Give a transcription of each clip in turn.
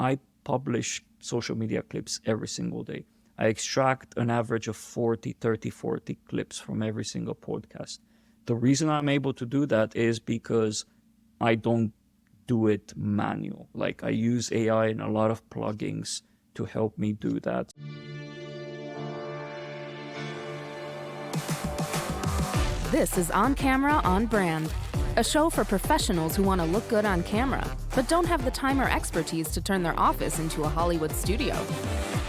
I publish social media clips every single day. I extract an average of 40 clips from every single podcast. The reason I'm able to do that is because I don't do it manual. Like, I use AI and a lot of plugins to help me do that. This is On Camera, On Brand, a show for professionals who want to look good on camera, but don't have the time or expertise to turn their office into a Hollywood studio.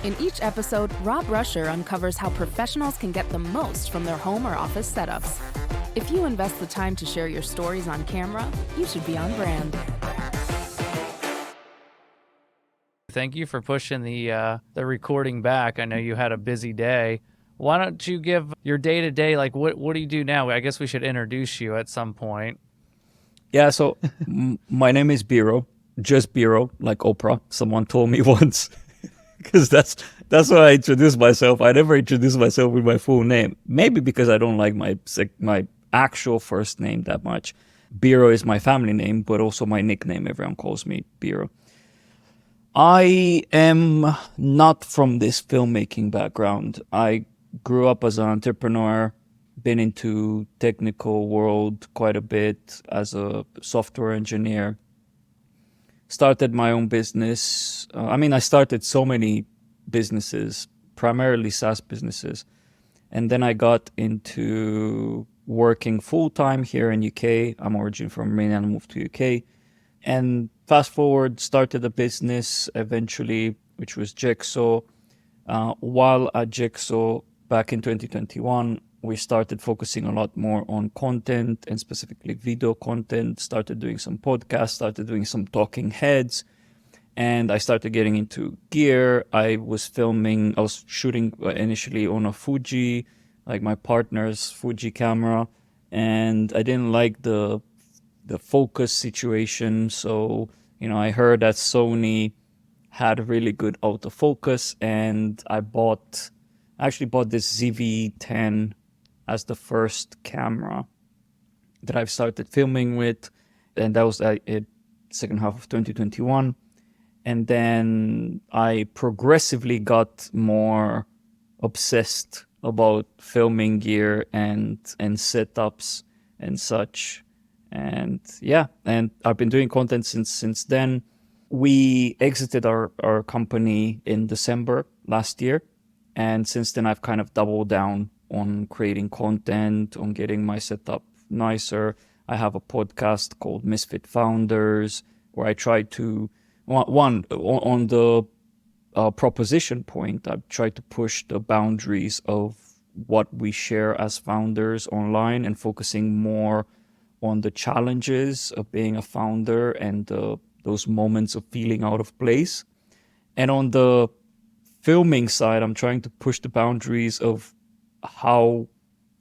In each episode, Rob Ruscher uncovers how professionals can get the most from their home or office setups. If you invest the time to share your stories on camera, you should be on brand. Thank you for pushing the recording back. I know you had a busy day. Why don't you give your day-to-day, like what do you do now? I guess we should introduce you at some point. Yeah, so my name is Biro, just Biro, like Oprah. Someone told me once, because that's what I introduce myself. I never introduce myself with my full name. Maybe because I don't like my actual first name that much. Biro is my family name, but also my nickname. Everyone calls me Biro. I am not from this filmmaking background. I grew up as an entrepreneur, been into technical world quite a bit as a software engineer. Started my own business. I started so many businesses, primarily SaaS businesses. And then I got into working full-time here in UK. I'm originally from Romania and moved to UK. And fast forward, started a business eventually, which was Jigsaw. While at Jigsaw, back in 2021, we started focusing a lot more on content and specifically video content, started doing some podcasts, started doing some talking heads, and I started getting into gear. I was shooting initially on a Fuji, like my partner's Fuji camera, and I didn't like the focus situation. So, I heard that Sony had a really good autofocus, and I actually bought this ZV E10 as the first camera that I've started filming with, and that was it second half of 2021. And then I progressively got more obsessed about filming gear and setups and such. And yeah, and I've been doing content since then. We exited our company in December last year. And since then, I've kind of doubled down on creating content, on getting my setup nicer. I have a podcast called Misfit Founders, where I try to, on the proposition point, I've tried to push the boundaries of what we share as founders online and focusing more on the challenges of being a founder and those moments of feeling out of place. And on the filming side, I'm trying to push the boundaries of how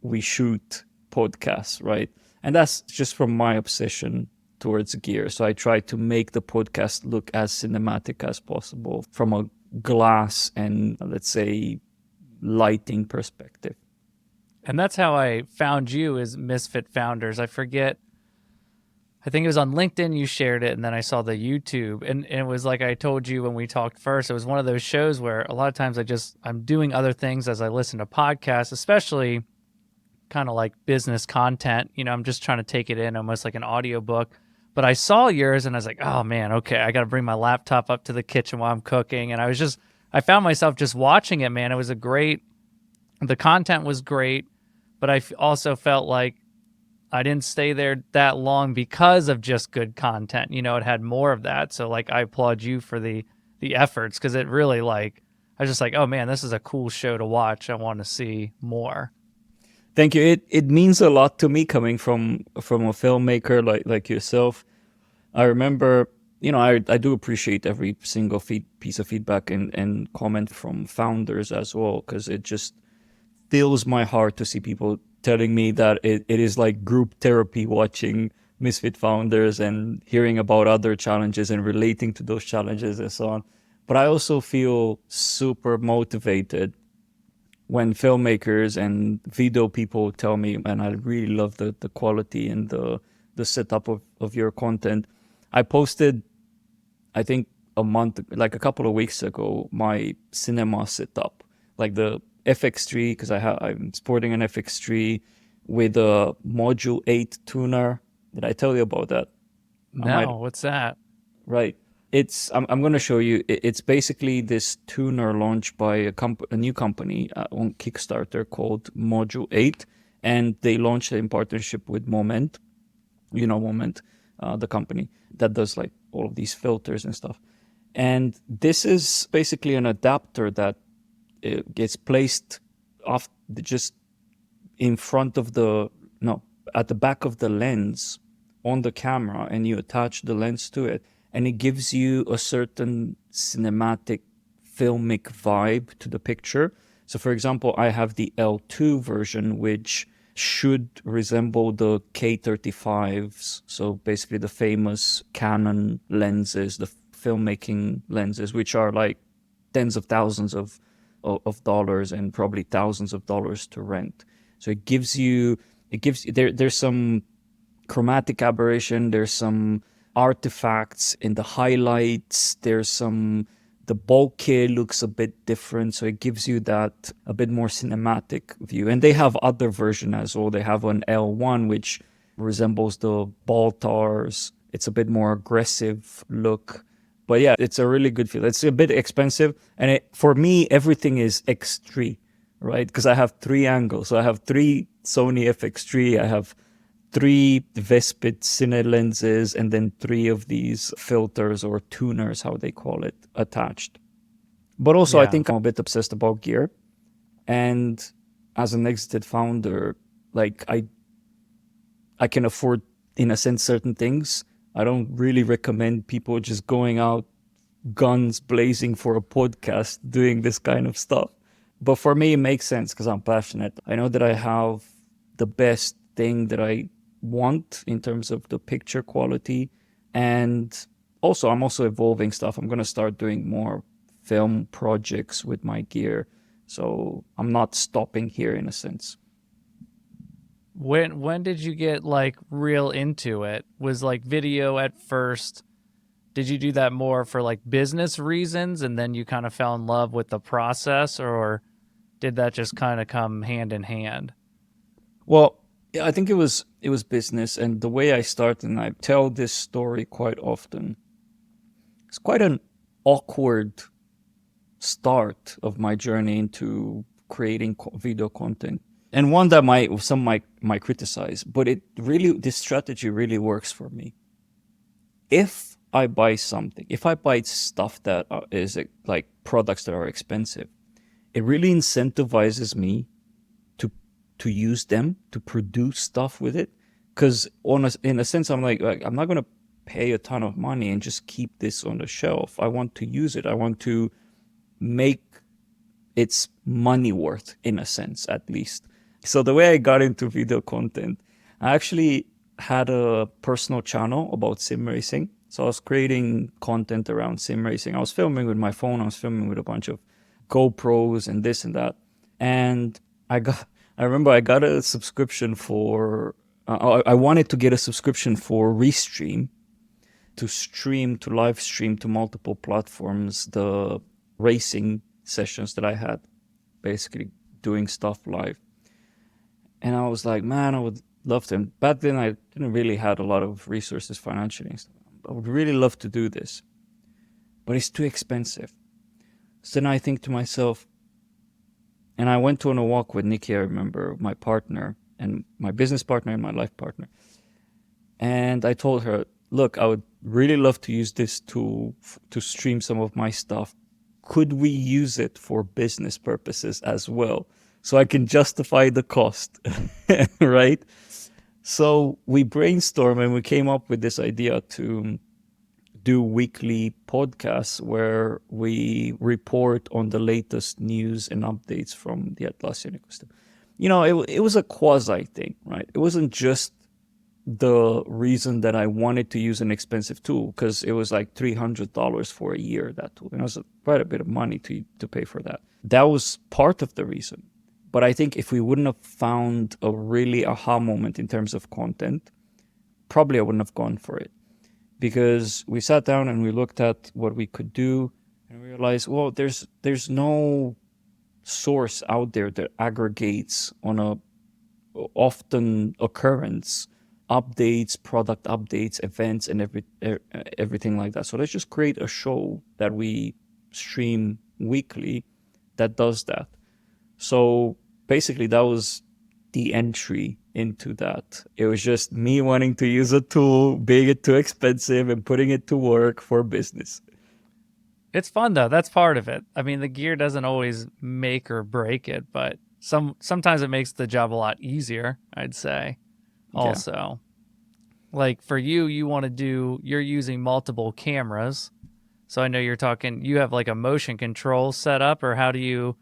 we shoot podcasts, right? And that's just from my obsession towards gear. So I try to make the podcast look as cinematic as possible from a glass and, let's say, lighting perspective. And that's how I found you, as Misfit Founders. I think it was on LinkedIn you shared it, and then I saw the YouTube. And it was like I told you when we talked first, it was one of those shows where a lot of times I'm doing other things as I listen to podcasts, especially kind of like business content. I'm just trying to take it in almost like an audiobook. But I saw yours and I was like, oh man, okay, I got to bring my laptop up to the kitchen while I'm cooking. And I found myself just watching it, man. The content was great, but I also felt like I didn't stay there that long because of just good content. It had more of that. So like, I applaud you for the efforts, because it really I was just like, oh man, this is a cool show to watch. I want to see more. Thank you. It means a lot to me coming from a filmmaker like yourself. I remember, I do appreciate every single piece of feedback and comment from founders as well, because it just fills my heart to see people telling me that it is like group therapy watching Misfit Founders and hearing about other challenges and relating to those challenges and so on. But I also feel super motivated when filmmakers and video people tell me, and I really love the quality and the setup of your content. I posted, I think, like a couple of weeks ago, my cinema setup, like the FX3, because I'm sporting an FX3 with a Module 8 tuner. Did I tell you about that? No, what's that? Right. I'm going to show you. It's basically this tuner launched by a new company on Kickstarter called Module 8, and they launched it in partnership with Moment. You know Moment, the company that does like all of these filters and stuff. And this is basically an adapter that gets placed just in front of at the back of the lens on the camera, and you attach the lens to it, and it gives you a certain cinematic filmic vibe to the picture. So for example, I have the L2 version, which should resemble the K35s. So basically the famous Canon lenses, the filmmaking lenses, which are like tens of thousands of dollars and probably thousands of dollars to rent. So there's some chromatic aberration, there's some artifacts in the highlights, the bokeh looks a bit different, so it gives you that a bit more cinematic view. And they have other version as well. They have an L1 which resembles the Baltars. It's a bit more aggressive look. But yeah, it's a really good feel. It's a bit expensive, and for me everything is X3, right? Because I have 3 angles. So I have 3 Sony FX3, I have 3 Vespid Cine lenses, and then 3 of these filters or tuners, how they call it, attached. But also, I think I'm a bit obsessed about gear. And as an exited founder, like I can afford, in a sense, certain things. I don't really recommend people just going out guns blazing for a podcast doing this kind of stuff. But for me, it makes sense because I'm passionate. I know that I have the best thing that I want in terms of the picture quality, and also I'm also evolving stuff. I'm going to start doing more film projects with my gear, so I'm not stopping here in a sense. When did you get like real into it? Was like video at first? Did you do that more for like business reasons and then you kind of fell in love with the process, or did that just kind of come hand in hand? Well, yeah, I think it was business, and the way I started, and I tell this story quite often, it's quite an awkward start of my journey into creating video content, and one that some might criticize, but this strategy really works for me. If I buy stuff that is like products that are expensive, it really incentivizes me to use them, to produce stuff with it. Because in a sense, I'm like, I'm not going to pay a ton of money and just keep this on the shelf. I want to use it. I want to make its money worth, in a sense, at least. So the way I got into video content, I actually had a personal channel about sim racing. So I was creating content around sim racing. I was filming with my phone. I was filming with a bunch of GoPros and this and that. And I remember I got a subscription for, I wanted to get a subscription for Restream to live stream to multiple platforms, the racing sessions that I had, basically doing stuff live. And I was like, man, I would love to. And back then I didn't really have a lot of resources financially and stuff. I would really love to do this, but it's too expensive. So then I think to myself, and I went on a walk with Nikki, I remember, my partner, and my business partner and my life partner. And I told her, look, I would really love to use this tool to stream some of my stuff. Could we use it for business purposes as well? So I can justify the cost, right? So we brainstormed and we came up with this idea to do weekly podcasts where we report on the latest news and updates from the Atlassian ecosystem. You know, it was a quasi thing, right? It wasn't just the reason that I wanted to use an expensive tool, because it was like $300 for a year, that tool. And it was quite a bit of money to pay for that. That was part of the reason. But I think if we wouldn't have found a really aha moment in terms of content, probably I wouldn't have gone for it. because we sat down and we looked at what we could do and realized, well, there's no source out there that aggregates on a often occurrence updates, product updates, events, and everything like that. So let's just create a show that we stream weekly that does that. So basically that was the entry into that. It was just me wanting to use a tool, being it too expensive, and putting it to work for business. It's fun though. That's part of it. I mean, the gear doesn't always make or break it, but sometimes it makes the job a lot easier, I'd say. Also, like for you, you're using multiple cameras. So I know you have like a motion control set up, or how do you,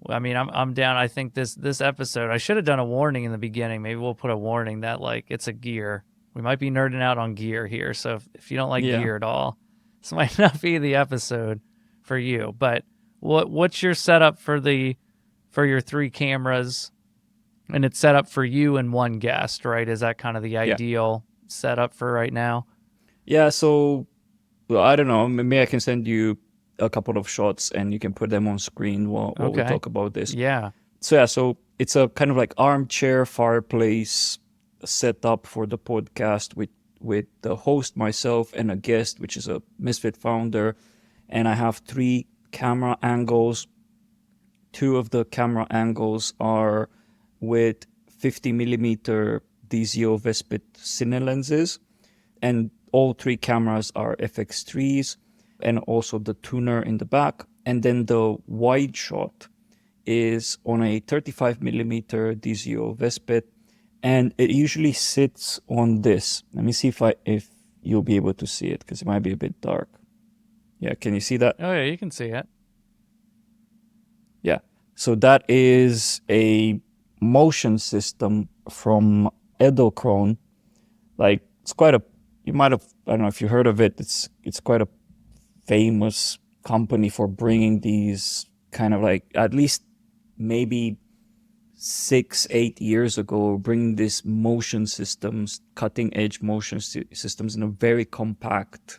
I mean, I'm down. I think this episode, I should have done a warning in the beginning. Maybe we'll put a warning that like it's a gear. We might be nerding out on gear here. So if you don't like gear at all, this might not be the episode for you. But what's your setup for your 3 cameras? And it's set up for you and one guest, right? Is that kind of the ideal setup for right now? Yeah, so well, I don't know. Maybe I can send you a couple of shots and you can put them on screen while we talk about this. Yeah. So it's a kind of like armchair fireplace setup for the podcast with the host, myself, and a guest, which is a Misfit founder. And I have 3 camera angles. 2 of the camera angles are with 50 millimeter DZO Vespit cine lenses, and all 3 cameras are FX3s, and also the tuner in the back. And then the wide shot is on a 35 millimeter DZO Vespit, and it usually sits on this. Let me see if you'll be able to see it, because it might be a bit dark. Yeah, can you see that? Oh yeah, you can see it. Yeah, so that is a motion system from Edelkrone. Like, it's quite a, you might have, I don't know if you heard of it, it's quite a famous company for bringing these kind of like, at least maybe 6-8 years ago, bringing these motion systems, cutting edge motion systems in a very compact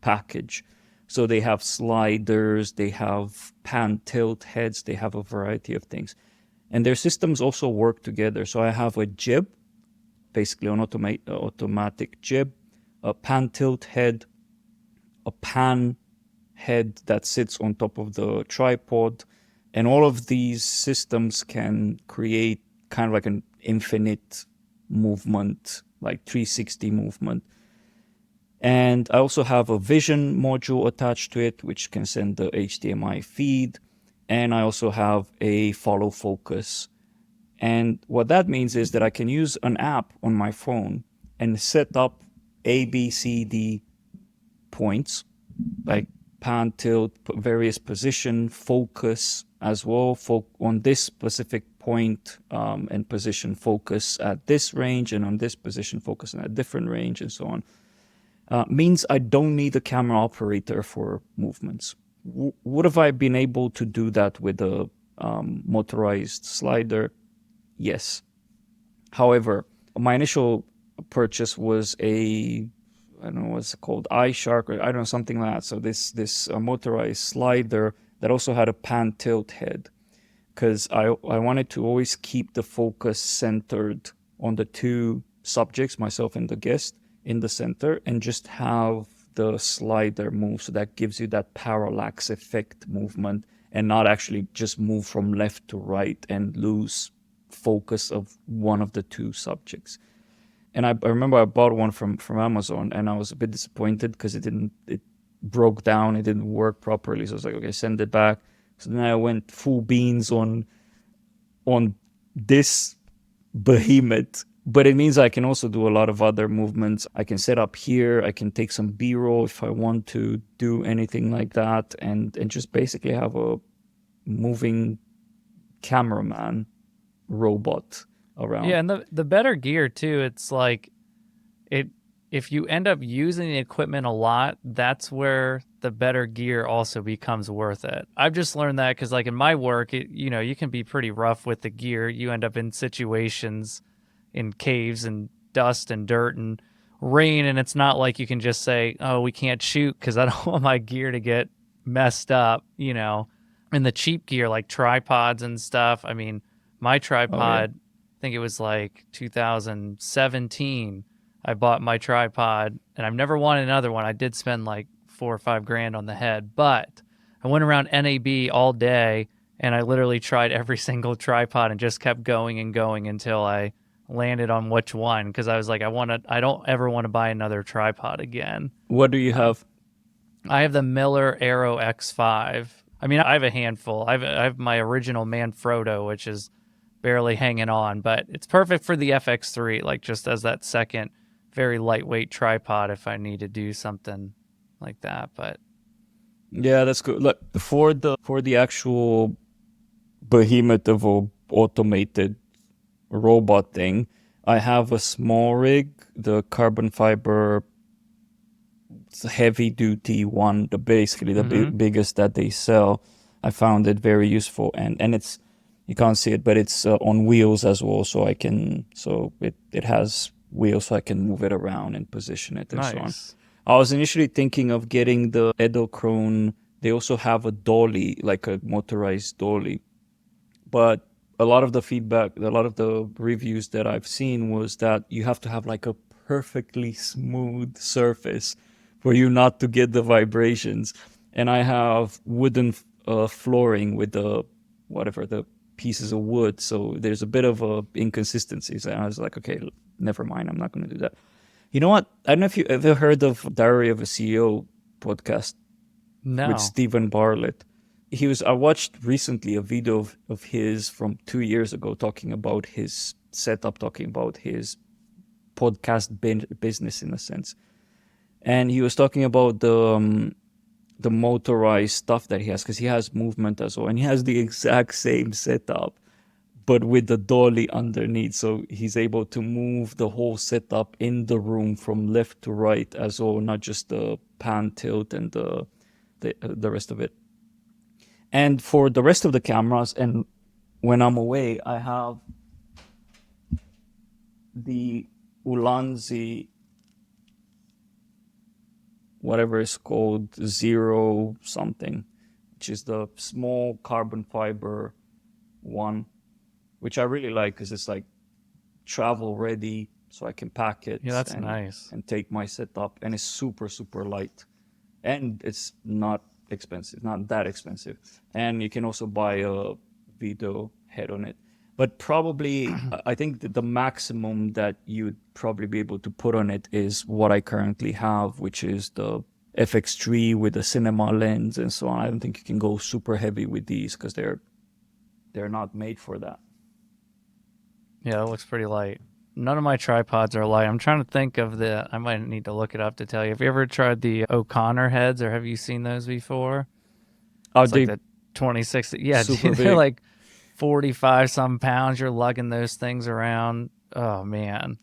package. So they have sliders, they have pan tilt heads, they have a variety of things. And their systems also work together. So I have a jib, basically an automatic jib, a pan tilt head, a pan head that sits on top of the tripod. And all of these systems can create kind of like an infinite movement, like 360 movement. And I also have a vision module attached to it, which can send the HDMI feed. And I also have a follow focus. And what that means is that I can use an app on my phone and set up A, B, C, D points, like pan, tilt, various position, focus as well, on this specific point, and position focus at this range, and on this position focus at a different range, and so on. Means I don't need a camera operator for movements. Would have I been able to do that with a motorized slider? Yes. However, my initial purchase was I don't know what's it called, iShark, or I don't know, something like that. So this motorized slider that also had a pan tilt head, because I wanted to always keep the focus centered on the 2 subjects, myself and the guest, in the center, and just have the slider move. So that gives you that parallax effect movement, and not actually just move from left to right and lose focus of one of the 2 subjects. And I remember I bought one from Amazon, and I was a bit disappointed because it broke down, it didn't work properly. So I was like, okay, send it back. So then I went full beans on this behemoth. But it means I can also do a lot of other movements. I can set up here, I can take some B-roll if I want to do anything like that, and just basically have a moving cameraman robot around. Yeah, and the better gear too, it's like if you end up using the equipment a lot, that's where the better gear also becomes worth it. I've just learned that because like in my work, you can be pretty rough with the gear. You end up in situations in caves and dust and dirt, rain, and it's not like you can just say, oh, we can't shoot because I don't want my gear to get messed up, you know. And the cheap gear like tripods and stuff. I mean, my tripod, I think it was like 2017. I bought my tripod, and I've never wanted another one. I did spend like $4 or $5 grand on the head, but I went around NAB all day, and I literally tried every single tripod and just kept going and going until I landed on which one, because I was like, I don't ever want to buy another tripod again. What do you have? I have the Miller Aero X5. I mean, I have a handful. I have my original Manfrotto, which is barely hanging on, but it's perfect for the FX3, like just as that second very lightweight tripod if I need to do something like that. But Yeah, that's good. Look, for the actual behemoth of a automated robot thing, I have a small rig, the carbon fiber heavy duty one, basically the biggest that they sell. I found it very useful, and it's, you can't see it, but it's on wheels as well, so it has wheels, so I can move it around and position it and so on. I was initially thinking of getting the Edelkrone. They also have a dolly, like a motorized dolly, but a lot of the feedback, a lot of the reviews that I've seen was that you have to have like a perfectly smooth surface for you not to get the vibrations. And I have wooden flooring with the pieces of wood, so there's a bit of inconsistencies. And I was like, okay, never mind, I'm not going to do that. You know what? I don't know if you ever heard of Diary of a CEO podcast with Stephen Bartlett. I watched recently a video of his from 2 years ago talking about his setup, talking about his podcast business in a sense. And he was talking about the motorized stuff that he has, because he has movement as well, and he has the exact same setup but with the dolly underneath, so he's able to move the whole setup in the room from left to right as well, not just the pan tilt and the rest of it. And for the rest of the cameras, and when I'm away, I have the Ulanzi, whatever it's called, 0 something, which is the small carbon fiber one, which I really like because it's like travel ready, so I can pack it. Yeah, that's nice. And take my setup, and it's super, super light. And it's not expensive, not that expensive. And you can also buy a video head on it. But probably, I think that the maximum that you'd probably be able to put on it is what I currently have, which is the FX3 with the cinema lens and so on. I don't think you can go super heavy with these because they're not made for that. Yeah, it looks pretty light. None of my tripods are light. I'm trying to think of I might need to look it up to tell you. Have you ever tried the O'Connor heads, or have you seen those before? Oh, it's like the 26. Yeah, dude, they're like 45 some pounds. You're lugging those things around. Oh man,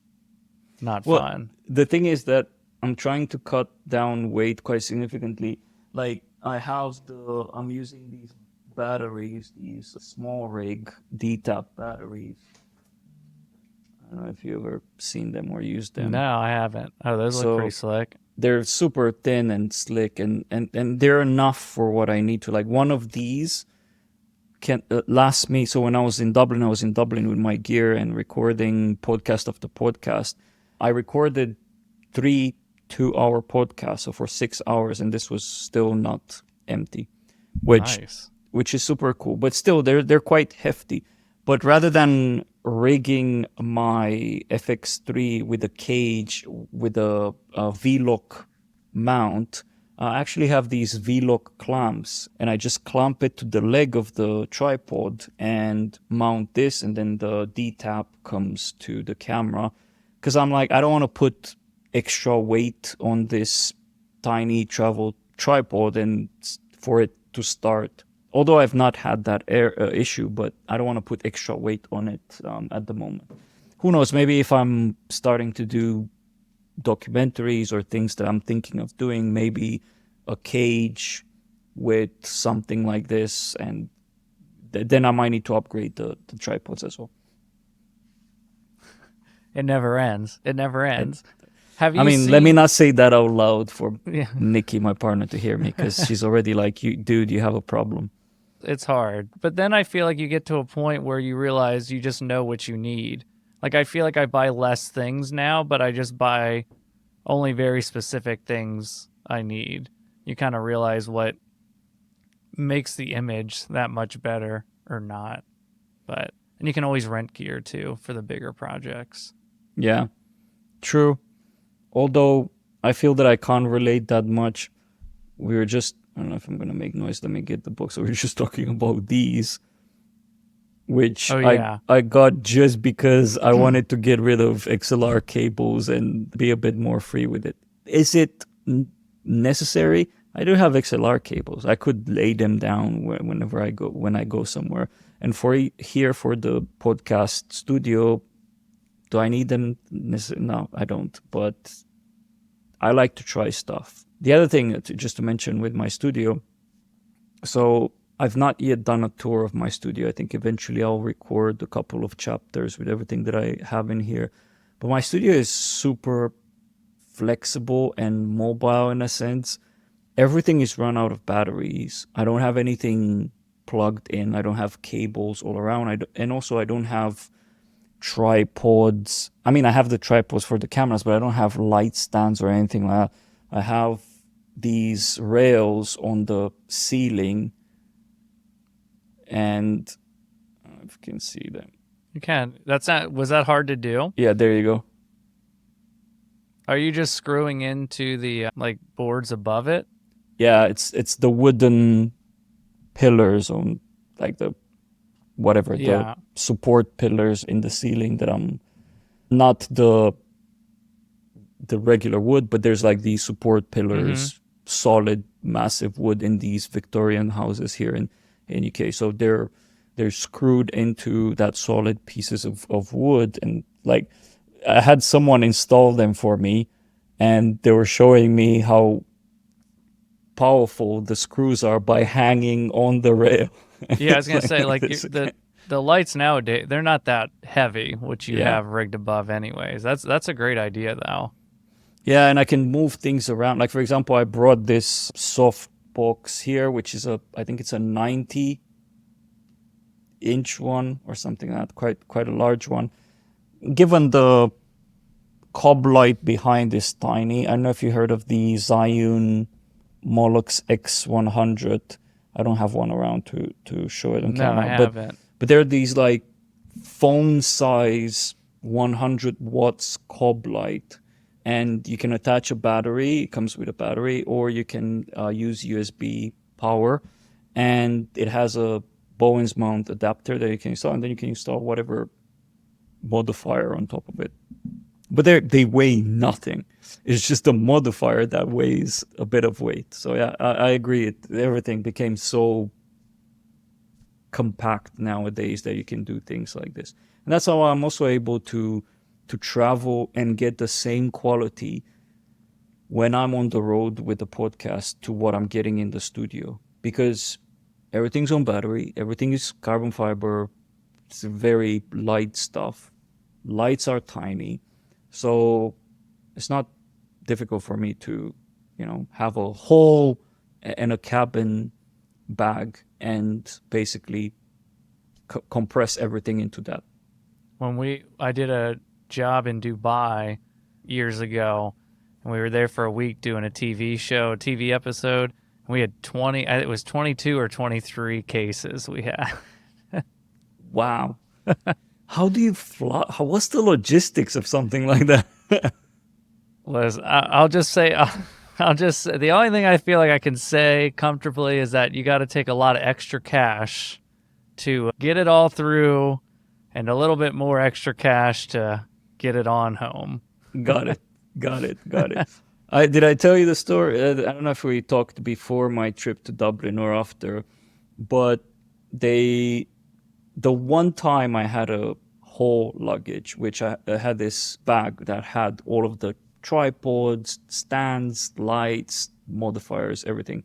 not fun. The thing is that I'm trying to cut down weight quite significantly. Like I'm using these batteries, these small rig D-tap batteries. I don't know if you've ever seen them or used them. No, I haven't. Oh, those look pretty slick. They're super thin and slick, and they're enough for what I need to. Like, one of these can last me. So when I was in Dublin with my gear and recording podcast after podcast. I recorded 3 2-hour podcasts, so for 6 hours, and this was still not empty, which is super cool. But still, they're quite hefty. But rather than rigging my FX3 with a cage with a V-lock mount, I actually have these V-lock clamps, and I just clamp it to the leg of the tripod and mount this, and then the D-tap comes to the camera. Because I'm like, I don't want to put extra weight on this tiny travel tripod and for it to start. Although I've not had that issue, but I don't want to put extra weight on it at the moment. Who knows? Maybe if I'm starting to do documentaries or things that I'm thinking of doing, maybe a cage with something like this, and then I might need to upgrade the tripods as well. It never ends. It never ends. Have you I mean, seen, let me not say that out loud for Yeah, Nikki, my partner, to hear me, because she's already like, dude, you have a problem. it's hard. But then I feel like you get to a point where you realize you just know what you need. Like, I feel like I buy less things now, but I just buy only very specific things I need. You kind of realize what makes the image that much better or not. And you can always rent gear too for the bigger projects. Yeah, true. Although I feel that I can't relate that much. We were just, I don't know if I'm going to make noise. Let me get the book. So we were just talking about these, which Oh, yeah. I got just because I wanted to get rid of XLR cables and be a bit more free with it. Is it necessary? I do have XLR cables. I could lay them down whenever when I go somewhere. And here for the podcast studio, do I need them? No, I don't. But I like to try stuff. The other thing, just to mention with my studio, so I've not yet done a tour of my studio. I think eventually I'll record a couple of chapters with everything that I have in here. But my studio is super flexible and mobile in a sense. Everything is run out of batteries. I don't have anything plugged in. I don't have cables all around. And also I don't have tripods. I mean, I have the tripods for the cameras, but I don't have light stands or anything like that. I have these rails on the ceiling, and I don't know if you can see them. You can. Was that hard to do? Yeah, there you go. Are you just screwing into the like boards above it? Yeah, it's the wooden pillars on like the whatever, the support pillars in the ceiling that I'm not the regular wood, but there's like these support pillars, solid, massive wood in these Victorian houses here in UK. So they're screwed into that solid pieces of wood, and like I had someone install them for me, and they were showing me how powerful the screws are by hanging on the rail. Yeah, I was gonna say like the lights nowadays, they're not that heavy, which you have rigged above anyways. That's a great idea though. Yeah, and I can move things around. Like for example, I brought this soft box here, which is I think it's a 90-inch one or something like that, quite a large one. Given the cob light behind is tiny, I don't know if you heard of the Zhiyun Molex X100. I don't have one around to show it on camera. No, I haven't. But there are these like phone size 100 watts cob light, and you can attach a battery. It comes with a battery, or you can use USB power, and it has a Bowens mount adapter that you can install, and then you can install whatever modifier on top of it. But they weigh nothing. It's just a modifier that weighs a bit of weight. So yeah, I agree. Everything became so compact nowadays that you can do things like this. And that's how I'm also able to travel and get the same quality when I'm on the road with the podcast to what I'm getting in the studio. Because everything's on battery. Everything is carbon fiber. It's very light stuff. Lights are tiny. So it's not difficult for me to, have a hole and a cabin bag and basically compress everything into that. I did a job in Dubai years ago, and we were there for a week doing a TV episode. And we had 22 or 23 cases we had. Wow. How do you fly? What's the logistics of something like that? I'll just say, the only thing I feel like I can say comfortably is that you got to take a lot of extra cash to get it all through, and a little bit more extra cash to get it on home. Got it. Did I tell you the story? I don't know if we talked before my trip to Dublin or after, but the one time I had a whole luggage, which I had this bag that had all of the tripods, stands, lights, modifiers, everything.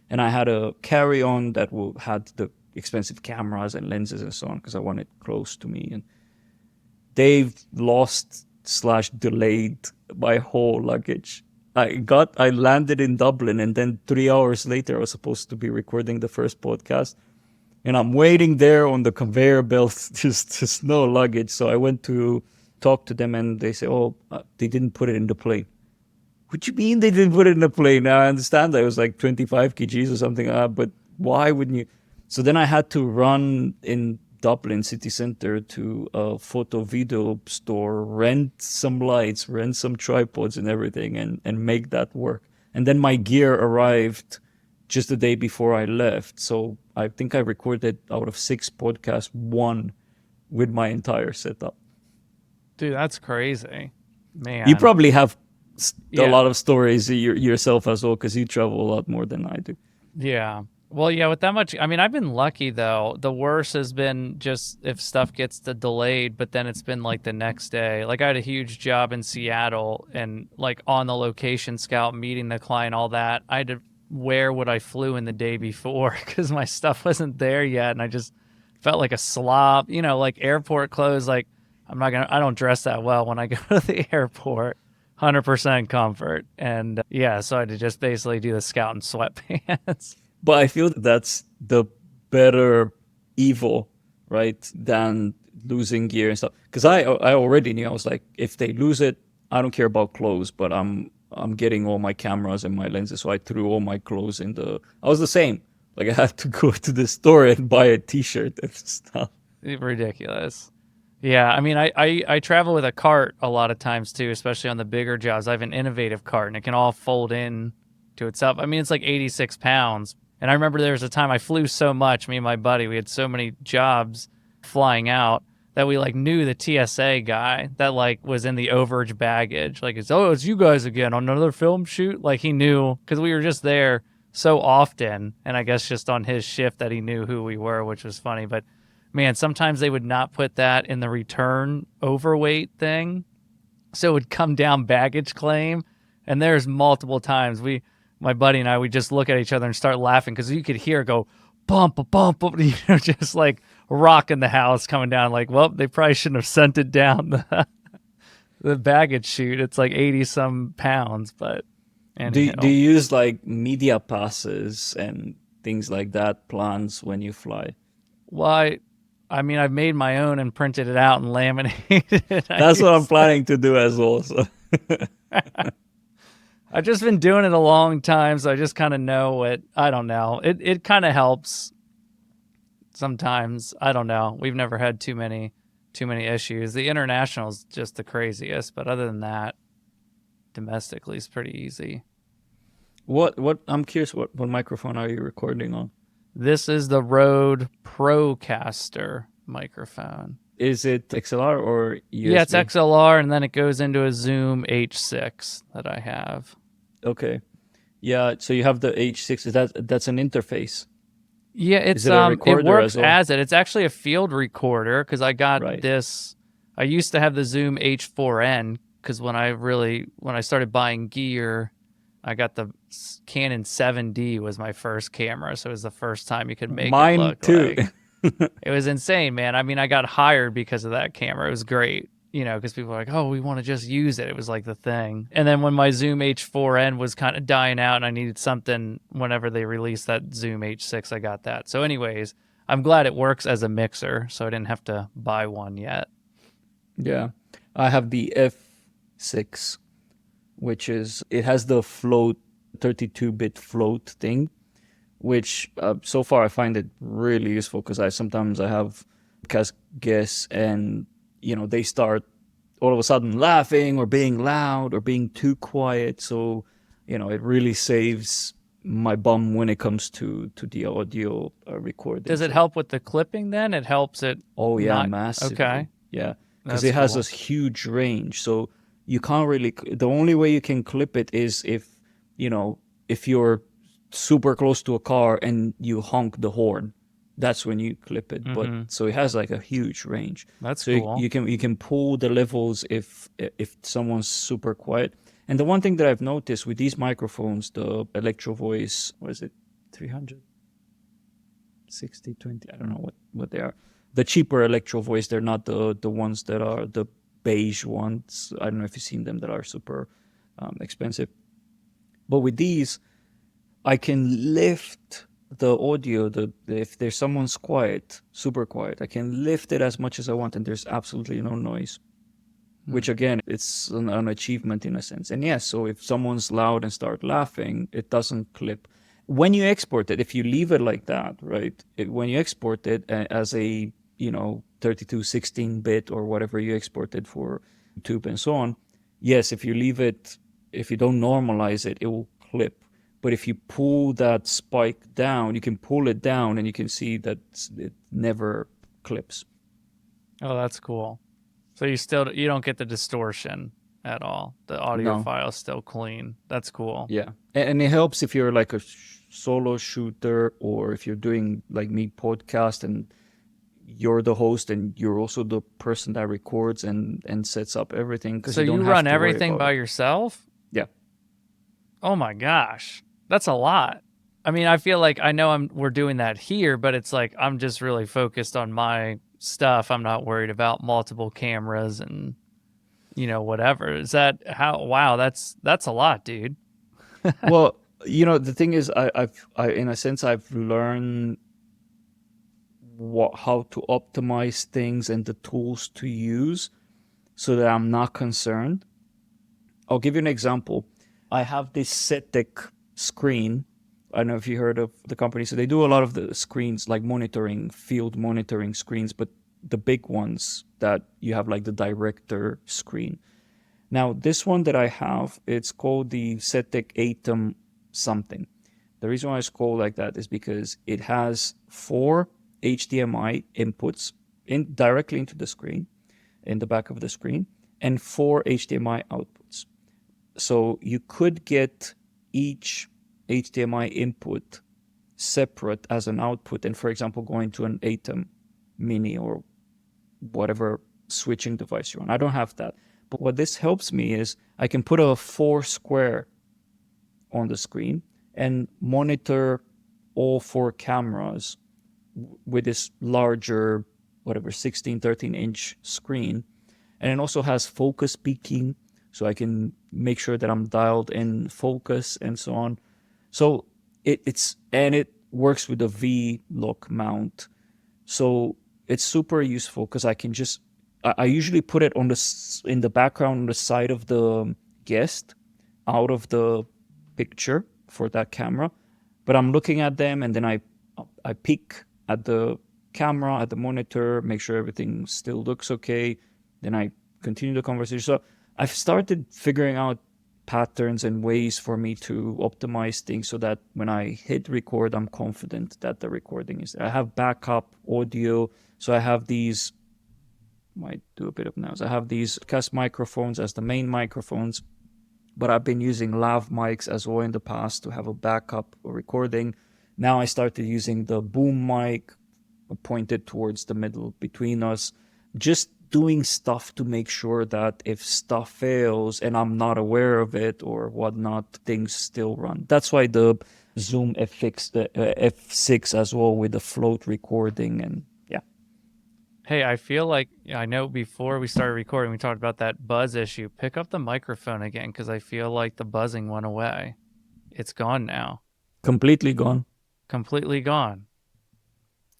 And I had a carry-on that had the expensive cameras and lenses and so on, because I wanted close to me. And they've lost / delayed my whole luggage. I landed in Dublin, and then 3 hours later I was supposed to be recording the first podcast, and I'm waiting there on the conveyor belt, just no luggage. So I went to talk to them, and they say, "Oh, they didn't put it in the plane." What you mean they didn't put it in the plane? Now I understand that it was like 25 kgs or something, but why wouldn't you? So then I had to run in Dublin city center to a photo video store, rent some lights, rent some tripods and everything, and make that work. And then my gear arrived just the day before I left. So I think I recorded out of 6 podcasts, 1 with my entire setup. Dude, that's crazy, man. You probably have a Yeah. lot of stories yourself as well, because you travel a lot more than I do. Yeah. Well, yeah, with that much, I mean, I've been lucky though. The worst has been just if stuff gets delayed, but then it's been like the next day. Like I had a huge job in Seattle, and like on the location scout, meeting the client, all that. I had to wear what I flew in the day before because my stuff wasn't there yet, and I just felt like a slob. You know, like airport clothes. Like I don't dress that well when I go to the airport. 100% comfort, and yeah, so I had to just basically do the scout in sweatpants. But I feel that's the better evil, right, than losing gear and stuff. Because I already knew, I was like, if they lose it, I don't care about clothes, but I'm getting all my cameras and my lenses. So I threw all my clothes in the. I was the same. Like I had to go to the store and buy a T-shirt and stuff. Ridiculous. Yeah, I mean, I travel with a cart a lot of times too, especially on the bigger jobs. I have an innovative cart, and it can all fold in to itself. I mean, it's like 86 pounds. And I remember there was a time I flew so much, me and my buddy, we had so many jobs flying out that we like knew the TSA guy that like was in the overage baggage. Like, it's you guys again on another film shoot. Like he knew, because we were just there so often. And I guess just on his shift that he knew who we were, which was funny. But man, sometimes they would not put that in the return overweight thing. So it would come down baggage claim. And there's multiple times my buddy and I, we just look at each other and start laughing because you could hear it go bump, bump, you know, just like rocking the house coming down. Like, well, they probably shouldn't have sent it down the baggage chute. It's like 80 some pounds, but anyhow. Do you use like media passes and things like that, plans when you fly? Well, I mean, I've made my own and printed it out and laminated it. That's what I'm planning to do as well. So. I've just been doing it a long time, so I just kind of know what, I don't know. It kind of helps sometimes. I don't know. We've never had too many issues. The international is just the craziest, but other than that, domestically is pretty easy. What I'm curious, what microphone are you recording on? This is the Rode Procaster microphone. Is it XLR or USB? Yeah, it's XLR, and then it goes into a Zoom H6 that I have. Okay. Yeah, so you have the H6. That's an interface? Yeah, it's it works as it. It's actually a field recorder because I got this. I used to have the Zoom H4n because when I started buying gear, I got the Canon 7D was my first camera, so it was the first time you could make Mine it look too. Like, it was insane, man. I mean, I got hired because of that camera. It was great, you know, because people were like, "Oh, we want to just use it." It was like the thing. And then when my Zoom H4n was kind of dying out, and I needed something whenever they released that Zoom H6, I got that. So, anyways, I'm glad it works as a mixer, so I didn't have to buy one yet. Yeah, I have the F6, which it has the float, 32-bit float thing, which so far I find it really useful because sometimes I have guests and, you know, they start all of a sudden laughing or being loud or being too quiet. So, you know, it really saves my bum when it comes to the audio recording. Does it help with the clipping then? It helps it. Oh, yeah, massively. Okay. Yeah, because it has this huge range. So you can't really, the only way you can clip it is if you're super close to a car and you honk the horn, that's when you clip it. Mm-hmm. But so it has like a huge range. That's so cool. You can pull the levels if someone's super quiet. And the one thing that I've noticed with these microphones, the Electro Voice, what is it, 300, 60, 20, I don't know what they are. The cheaper Electro Voice, they're not the ones that are the beige ones. I don't know if you've seen them, that are super expensive. But with these, I can lift the audio. If there's someone's quiet, super quiet, I can lift it as much as I want, and there's absolutely no noise. Which again, it's an achievement in a sense. And yes, so if someone's loud and start laughing, it doesn't clip. When you export it, if you leave it like that, right? When you export it as a 32, 16-bit or whatever you exported for YouTube and so on, yes, if you leave it, if you don't normalize it, it will clip. But if you pull that spike down, you can pull it down and you can see that it never clips. Oh, that's cool. So you don't get the distortion at all. The audio file is still clean. That's cool. Yeah. And it helps if you're like a solo shooter, or if you're doing like me, podcast, and you're the host and you're also the person that records and sets up everything. So you run everything by yourself? Yeah. Oh my gosh. That's a lot. I mean, I feel like we're doing that here, but it's like I'm just really focused on my stuff. I'm not worried about multiple cameras and whatever. Is that how? Wow, that's a lot, dude. Well, the thing is, I've in a sense I've learned how to optimize things and the tools to use, so that I'm not concerned. I'll give you an example. I have this Setec screen. I don't know if you heard of the company. So they do a lot of the screens, like field monitoring screens, but the big ones that you have, like the director screen. Now, this one that I have, it's called the Setec E10 something. The reason why it's called like that is because it has 4 HDMI inputs directly into the screen, in the back of the screen, and 4 HDMI outputs. So you could get each HDMI input separate as an output, and for example going to an ATEM mini or whatever switching device you're on. I don't have that, but what this helps me is I can put a 4 square on the screen and monitor all 4 cameras with this larger 13-inch screen. And it also has focus peaking, so I can make sure that I'm dialed in focus and so on. So it works with a V-lock mount. So it's super useful because I usually put it in the background on the side of the guest, out of the picture for that camera. But I'm looking at them, and then I peek at the camera, at the monitor, make sure everything still looks okay. Then I continue the conversation. So I've started figuring out patterns and ways for me to optimize things so that when I hit record, I'm confident that the recording is there. I have backup audio. So I have these, might do a bit of noise. I have these cast microphones as the main microphones, but I've been using lav mics as well in the past to have a backup recording. Now I started using the boom mic pointed towards the middle between us, just doing stuff to make sure that if stuff fails and I'm not aware of it or whatnot, things still run. That's why the Zoom F6 as well, with the float recording. And yeah. Hey, I feel like, I know before we started recording, we talked about that buzz issue. Pick up the microphone again, because I feel like the buzzing went away. It's gone now. Completely gone. Completely gone.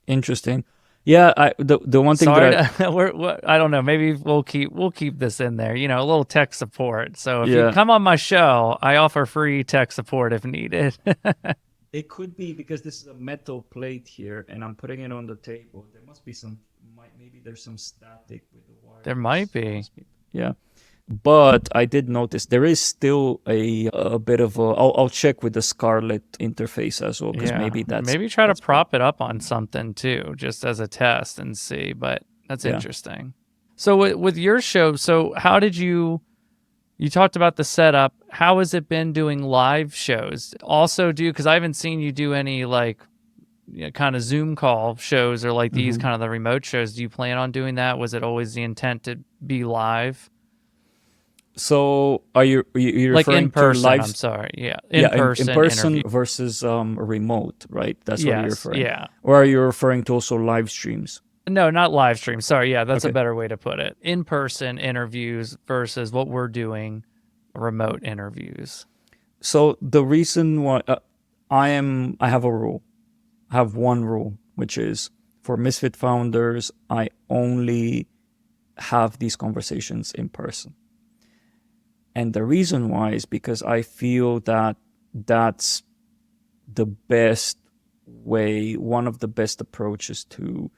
Interesting. Yeah, the one thing I don't know. Maybe we'll keep this in there. A little tech support. So if you come on my show, I offer free tech support if needed. It could be because this is a metal plate here, and I'm putting it on the table. There must be maybe there's some static with the wires. There might be. Yeah. But I did notice there is still a bit of a. I'll check with the Scarlett interface as well, because maybe try to prop it up on something too, just as a test and see. But that's interesting. So with your show, so how did you talked about the setup? How has it been doing live shows? Also, because I haven't seen you do any kind of Zoom call shows or like these kind of the remote shows. Do you plan on doing that? Was it always the intent to be live? So are you like referring in person? to live? I'm sorry. Yeah, in person interview. versus remote, right? That's what you're referring. Yeah. Or are you referring to also live streams? No, not live stream. Sorry. Yeah, that's a Okay. better way to put it. In-person interviews versus what we're doing, remote interviews. So the reason why I have a rule. I have one rule, which is for Misfit Founders, I only have these conversations in person. And the reason why is because I feel that that's the best way, one of the best approaches to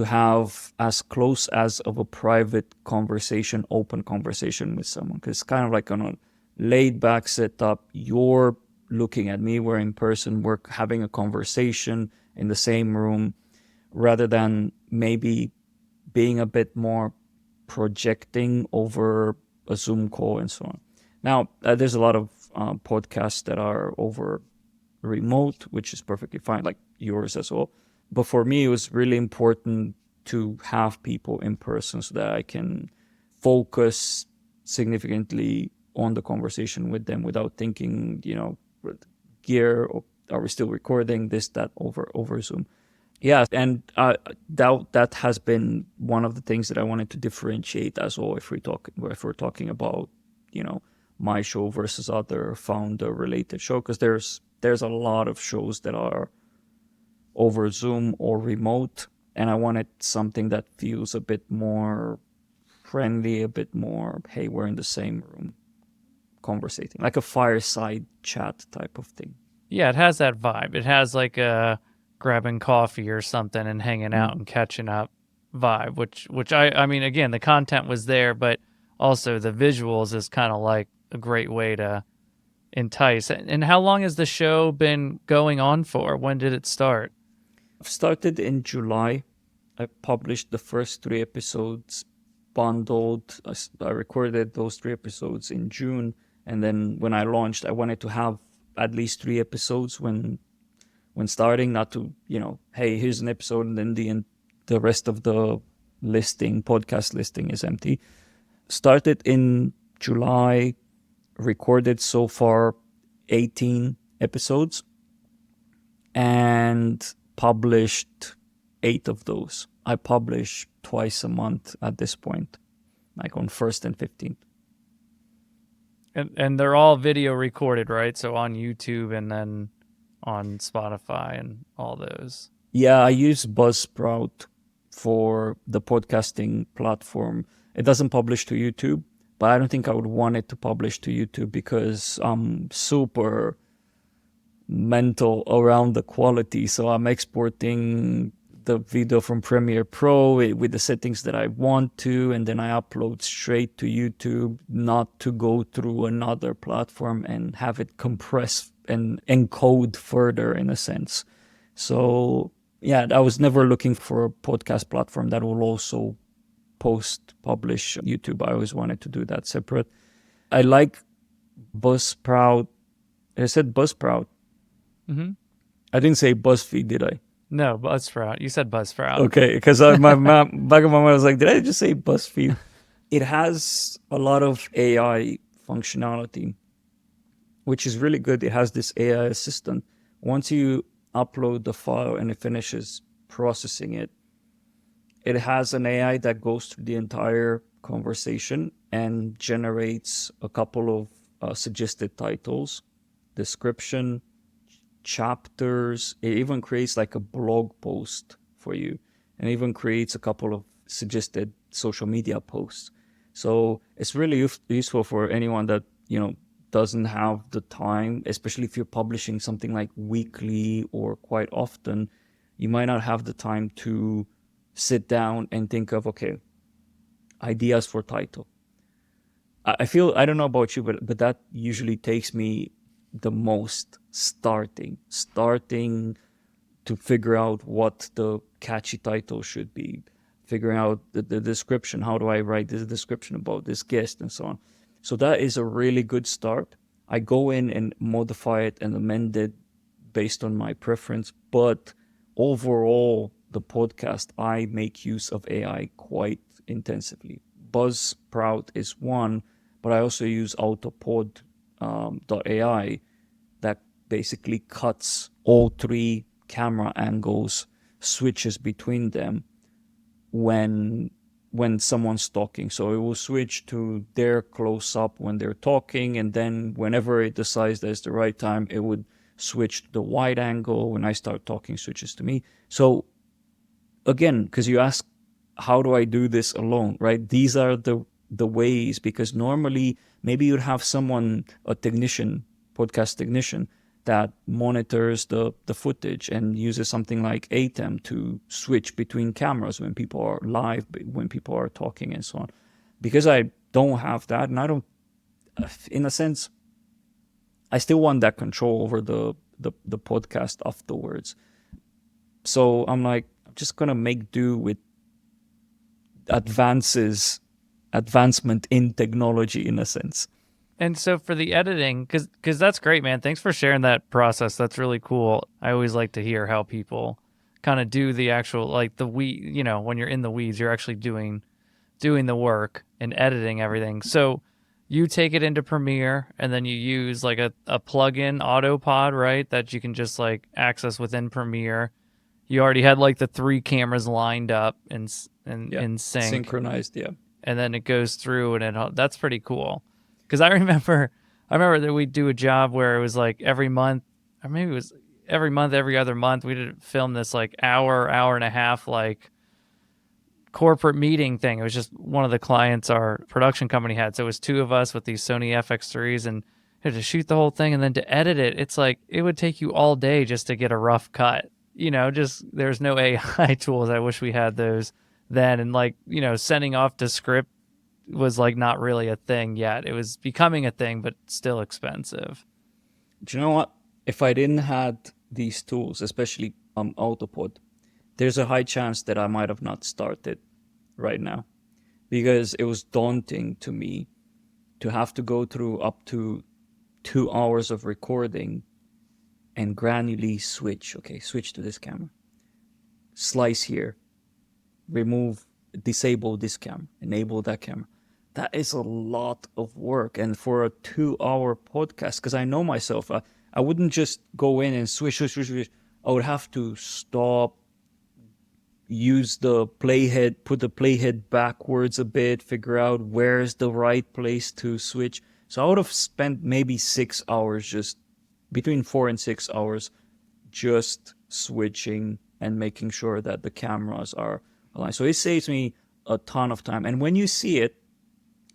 have as close as of a private conversation, open conversation with someone. Because it's kind of like on a laid back setup. You're looking at me, we're in person, we're having a conversation in the same room, rather than maybe being a bit more projecting over a Zoom call and so on. Now, there's a lot of podcasts that are over remote, which is perfectly fine, like yours as well. But for me, it was really important to have people in person so that I can focus significantly on the conversation with them without thinking, gear, or are we still recording this, that over Zoom. Yeah, and that has been one of the things that I wanted to differentiate as well. If we're talking about, my show versus other founder related show, because there's a lot of shows that are over Zoom or remote, and I wanted something that feels a bit more friendly, a bit more, hey, we're in the same room conversating, like a fireside chat type of thing. Yeah, it has that vibe. It has like a grabbing coffee or something and hanging out and catching up vibe, which I mean, again, the content was there, but also the visuals is kind of like a great way to entice. And how long has the show been going on for? When did it start? I've started in July. I published the first 3 episodes bundled. I recorded those 3 episodes in June, and then when I launched, I wanted to have at least 3 episodes when starting, not to, hey, here's an episode and then the rest of the podcast listing is empty. Started in July, recorded so far 18 episodes, and published 8 of those. I publish twice a month at this point, like on 1st and 15th. And they're all video recorded, right? So on YouTube and then on Spotify and all those. Yeah, I use Buzzsprout for the podcasting platform. It doesn't publish to YouTube, but I don't think I would want it to publish to YouTube because I'm super mental around the quality. So I'm exporting the video from Premiere Pro with the settings that I want to, and then I upload straight to YouTube, not to go through another platform and have it compress and encode further in a sense. So yeah, I was never looking for a podcast platform that will also publish YouTube. I always wanted to do that separate. I like Buzzsprout. I said Buzzsprout. Mm-hmm. I didn't say BuzzFeed, did I? No, Buzzsprout. You said Buzzsprout. Okay, because back in my mind, I was like, did I just say BuzzFeed? It has a lot of AI functionality, which is really good. It has this AI assistant. Once you upload the file and it finishes processing it, it has an AI that goes through the entire conversation and generates a couple of suggested titles, description, chapters. It even creates like a blog post for you, and even creates a couple of suggested social media posts. So it's really useful for anyone that doesn't have the time, especially if you're publishing something like weekly or quite often. You might not have the time to sit down and think of, okay, ideas for title. I feel, I don't know about you, but that usually takes me the most, starting to figure out what the catchy title should be, figuring out the description. How do I write this description about this guest and so on? So that is a really good start. I go in and modify it and amend it based on my preference, but overall, the podcast, I make use of AI quite intensively. Buzzsprout is one, but I also use Autopod.ai that basically cuts all 3 camera angles switches between them when someone's talking. So it will switch to their close up when they're talking, and then whenever it decides that it's the right time, it would switch to the wide angle. When I start talking, switches to me. So again, because you ask, how do I do this alone, right? These are the ways, because normally maybe you'd have someone, a technician, podcast technician, that monitors the footage and uses something like ATEM to switch between cameras when people are live, when people are talking, and so on. Because I don't have that, and I don't, in a sense, I still want that control over the podcast afterwards. So I'm like, I'm just gonna make do with advancement in technology, in a sense. And so for the editing, because that's great, man. Thanks for sharing that process. That's really cool. I always like to hear how people kind of do the actual, like when you're in the weeds, you're actually doing the work and editing everything. So you take it into Premiere, and then you use like a plugin, Autopod, right? That you can just like access within Premiere. You already had like the 3 cameras lined up and in sync. Synchronized, yeah. And then it goes through, and that's pretty cool. Because I remember that we'd do a job where it was like every month, or maybe it was every month, every other month, we'd film this like hour and a half like corporate meeting thing. It was just one of the clients our production company had. So it was 2 of us with these Sony FX3s, and had to shoot the whole thing, and then to edit it, it's like it would take you all day just to get a rough cut. Just there's no AI tools. I wish we had those then. And like, sending off to script was like not really a thing yet. It was becoming a thing, but still expensive. Do you know what? If I didn't had these tools, especially Autopod, there's a high chance that I might have not started right now, because it was daunting to me to have to go through up to 2 hours of recording and granularly switch. Okay, switch to this camera, slice here, disable this camera, enable that camera. That is a lot of work. And for a 2-hour podcast, because I know myself, I wouldn't just go in and switch. I would have to stop, use the playhead, put the playhead backwards a bit, figure out where's the right place to switch. So I would have spent maybe 6 hours, just between 4 and 6 hours, just switching and making sure that the cameras are aligned. So it saves me a ton of time. And when you see it,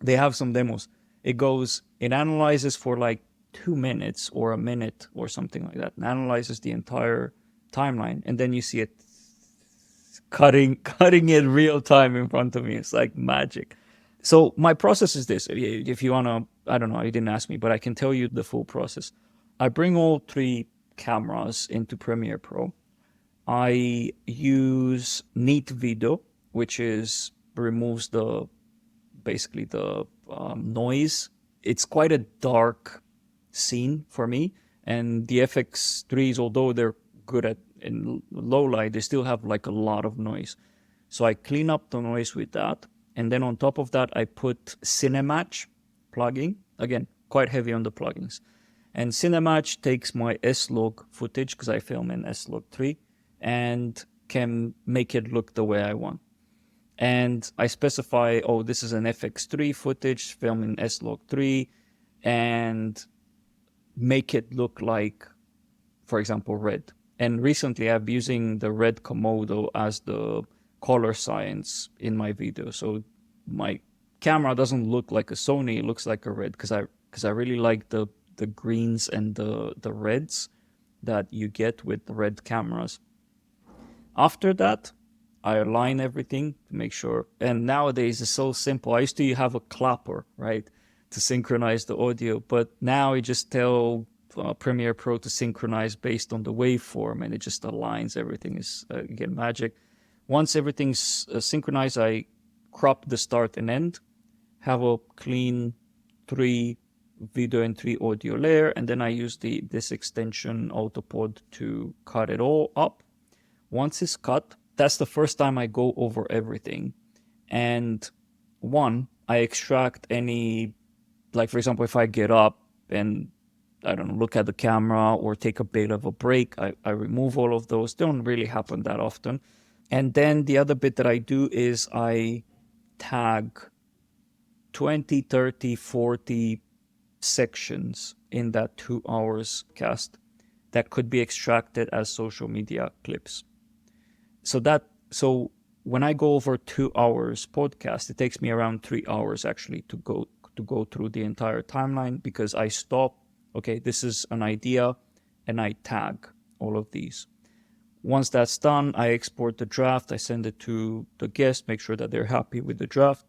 they have some demos. It analyzes for like 2 minutes or a minute or something like that, and analyzes the entire timeline. And then you see it cutting it real time in front of me. It's like magic. So my process is this. If you want to, I don't know, you didn't ask me, but I can tell you the full process. I bring all 3 cameras into Premiere Pro. I use Neat Video, which removes basically the noise. It's quite a dark scene for me, and the FX3s, although they're good in low light, they still have like a lot of noise. So I clean up the noise with that, and then on top of that I put Cinematch plugin. Again, quite heavy on the plugins. And Cinematch takes my S-Log footage, because I film in S-Log 3, and can make it look the way I want. And I specify, this is an FX3 footage filmed in S-Log 3, and make it look like, for example, red. And recently I've been using the red Komodo as the color science in my video. So my camera doesn't look like a Sony, it looks like a red, because I really like the greens and the reds that you get with the red cameras. After that, I align everything to make sure. And nowadays it's so simple. I used to have a clapper, right, to synchronize the audio. But now I just tell Premiere Pro to synchronize based on the waveform, and it just aligns everything. Is again, magic. Once everything's synchronized, I crop the start and end, have a clean 3 video and 3 audio layer, and then I use this extension Autopod to cut it all up. Once it's cut, that's the first time I go over everything. And I extract any, like for example, if I get up and I don't know, look at the camera or take a bit of a break. I remove all of those. They don't really happen that often. And then the other bit that I do is I tag 20, 30, 40 sections in that 2 hours cast that could be extracted as social media clips. So when I go over 2 hours podcast, it takes me around 3 hours actually to go through the entire timeline, because I stop, okay, this is an idea, and I tag all of these. Once that's done, I export the draft, I send it to the guest, make sure that they're happy with the draft.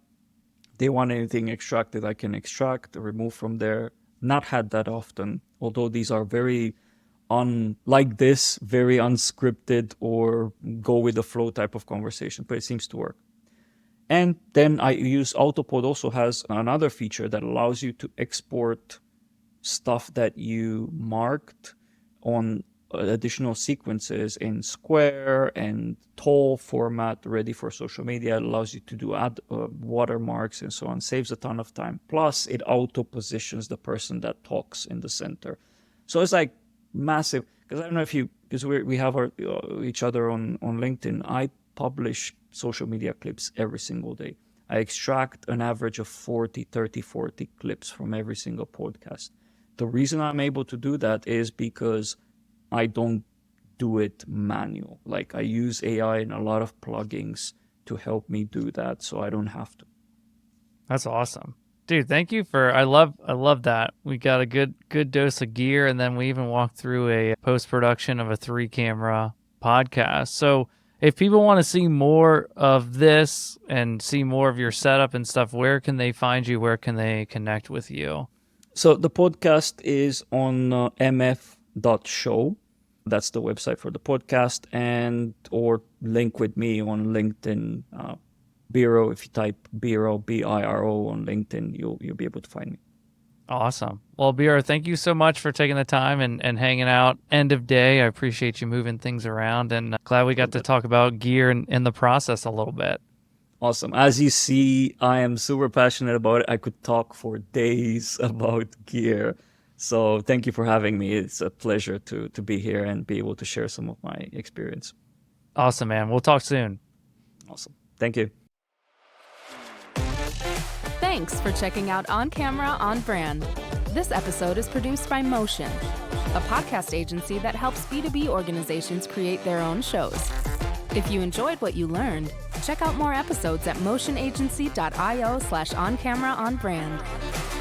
They want anything extracted, I can extract, remove from there. Not had that often, although these are very like this, very unscripted or go with the flow type of conversation, but it seems to work. And then I use Autopod also has another feature that allows you to export stuff that you marked on additional sequences in square and tall format ready for social media. It allows you to do add watermarks and so on, saves a ton of time. Plus it auto positions the person that talks in the center. So it's like massive, because I don't know if because we have each other on LinkedIn. I publish social media clips every single day. I extract an average of 40 clips from every single podcast. The reason I'm able to do that is because I don't do it manual. Like I use AI and a lot of plugins to help me do that, so I don't have to. That's awesome. Dude, thank you for, I love that. We got a good dose of gear, and then we even walked through a post-production of a 3-camera podcast. So if people want to see more of this and see more of your setup and stuff, where can they find you? Where can they connect with you? So the podcast is on mf.show. That's the website for the podcast, and or link with me on LinkedIn. Biro, if you type Biro, B-I-R-O on LinkedIn, you'll be able to find me. Awesome. Well, Biro, thank you so much for taking the time and hanging out end of day. I appreciate you moving things around, and glad we got to talk about gear and the process a little bit. Awesome. As you see, I am super passionate about it. I could talk for days about gear. So thank you for having me. It's a pleasure to be here and be able to share some of my experience. Awesome, man. We'll talk soon. Awesome. Thank you. Thanks for checking out On Camera, On Brand. This episode is produced by Motion, a podcast agency that helps B2B organizations create their own shows. If you enjoyed what you learned, check out more episodes at motionagency.io/oncameraonbrand.